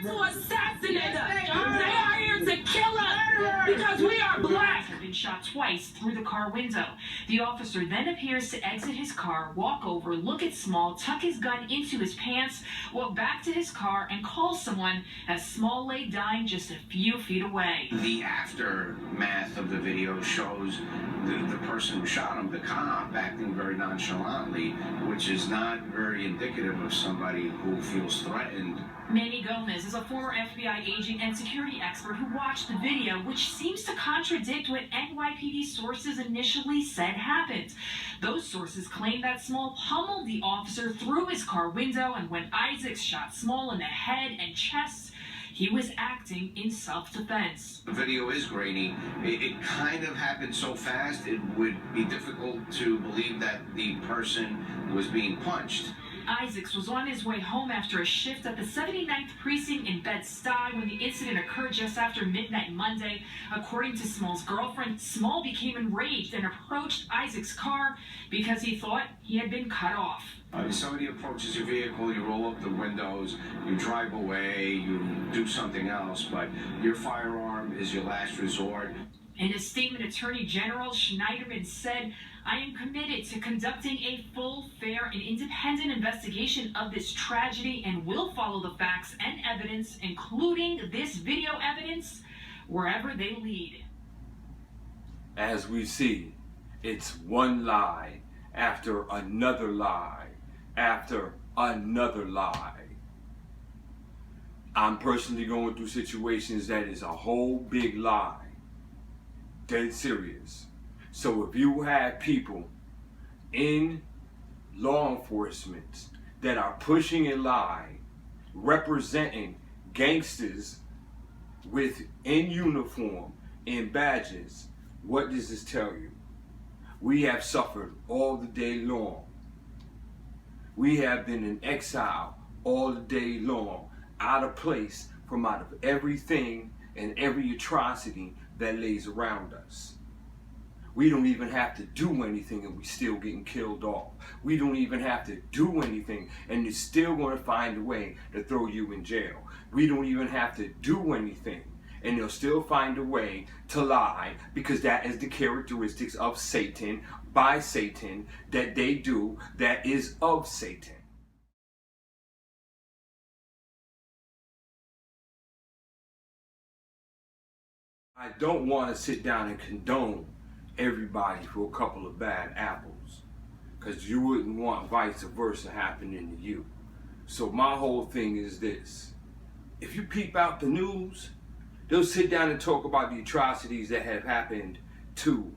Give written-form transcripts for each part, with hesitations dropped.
to assassinate us. They are here to kill us because we are black. Have been shot twice through the car window. The officer then appears to exit his car, walk over, look at Small, tuck his gun into his pants, walk back to his car, and call someone as Small lay dying just a few feet away. The aftermath of the video shows the person who shot him, the cop, acting very nonchalantly, which is not very indicative of somebody who feels threatened. Manny Gomez is a former FBI agent and security expert who watched the video, which seems to contradict what NYPD sources initially said happened. Those sources claim that Small pummeled the officer through his car window, and when Isaacs shot Small in the head and chest, he was acting in self-defense. The video is grainy. It kind of happened so fast, it would be difficult to believe that the person was being punched. Isaacs was on his way home after a shift at the 79th Precinct in Bed-Stuy when the incident occurred just after midnight Monday. According to Small's girlfriend, Small became enraged and approached Isaacs' car because he thought he had been cut off. Somebody approaches your vehicle, you roll up the windows, you drive away, you do something else, but your firearm is your last resort. In a statement, Attorney General Schneiderman said, "I am committed to conducting a full, fair, and independent investigation of this tragedy and will follow the facts and evidence, including this video evidence, wherever they lead." As we see, it's one lie after another lie after another lie. I'm personally going through situations that is a whole big lie. Dead serious. So if you have people in law enforcement that are pushing a lie, representing gangsters in uniform and badges, what does this tell you? We have suffered all the day long. We have been in exile all the day long, out of place from out of everything and every atrocity that lays around us. We don't even have to do anything and we still getting killed off. We don't even have to do anything and they're still going to find a way to throw you in jail. We don't even have to do anything and they'll still find a way to lie, because that is the characteristics of Satan, by Satan, that they do, that is of Satan. I don't want to sit down and condone everybody for a couple of bad apples, because you wouldn't want vice versa happening to you. So my whole thing is this: if you peep out the news, they'll sit down and talk about the atrocities that have happened to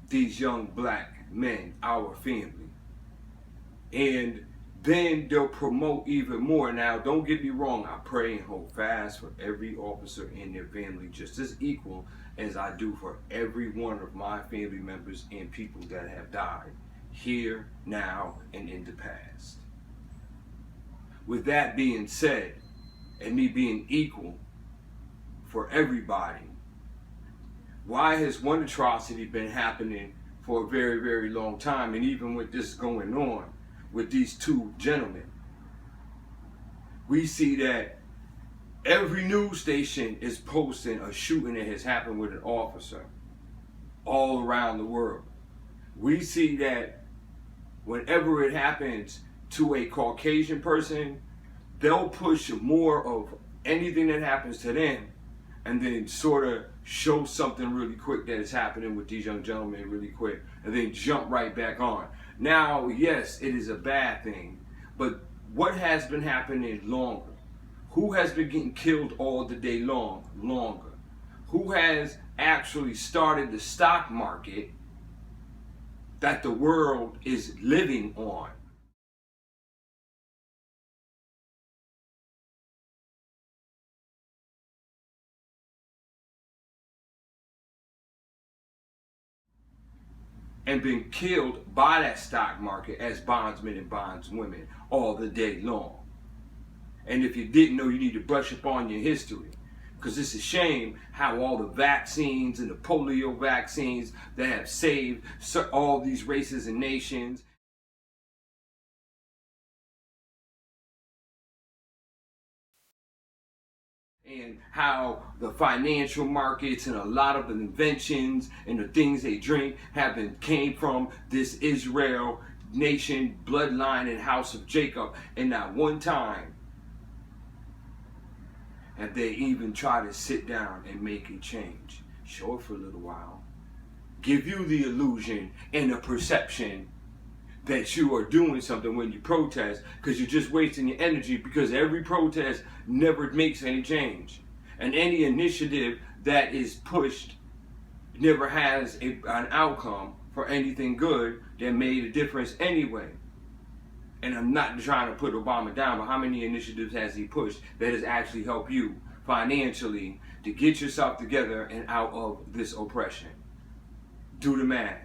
these young black men, our family, and then they'll promote even more. Now, don't get me wrong, I pray and hope fast for every officer and their family just as equal as I do for every one of my family members and people that have died here, now, and in the past. With that being said, and me being equal for everybody, why has one atrocity been happening for a very, very long time? And even with this going on with these two gentlemen, we see that every news station is posting a shooting that has happened with an officer all around the world. We see that whenever it happens to a Caucasian person, they'll push more of anything that happens to them and then sort of show something really quick that is happening with these young gentlemen really quick, and then jump right back on. Now, yes, it is a bad thing, but what has been happening longer? Who has been getting killed all the day long, longer? Who has actually started the stock market that the world is living on? And been killed by that stock market as bondsmen and bondswomen all the day long. And if you didn't know, you need to brush up on your history, because it's a shame how all the vaccines and the polio vaccines that have saved all these races and nations and how the financial markets and a lot of the inventions and the things they drink came from this Israel nation, bloodline, and house of Jacob. And not one time have they even tried to sit down and make a change. Show it for a little while. Give you the illusion and the perception that you are doing something when you protest, because you're just wasting your energy, because every protest never makes any change. And any initiative that is pushed never has an outcome for anything good that made a difference anyway. And I'm not trying to put Obama down, but how many initiatives has he pushed that has actually helped you financially to get yourself together and out of this oppression? Do the math.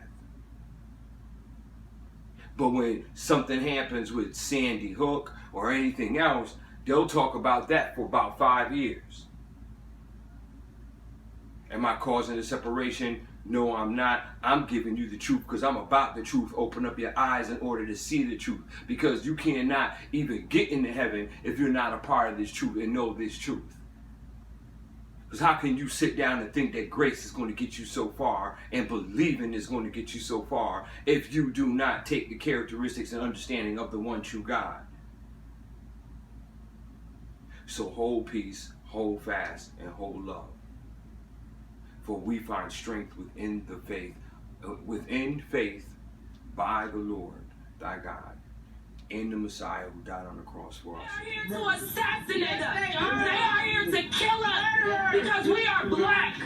But when something happens with Sandy Hook or anything else, they'll talk about that for about 5 years. Am I causing a separation? No, I'm not. I'm giving you the truth because I'm about the truth. Open up your eyes in order to see the truth, because you cannot even get into heaven if you're not a part of this truth and know this truth. Because how can you sit down and think that grace is going to get you so far and believing is going to get you so far if you do not take the characteristics and understanding of the one true God? So hold peace, hold fast, and hold love. For we find strength within faith by the Lord thy God, in the Messiah who died on the cross for us. They are here to assassinate us. They are here to kill us because we are black.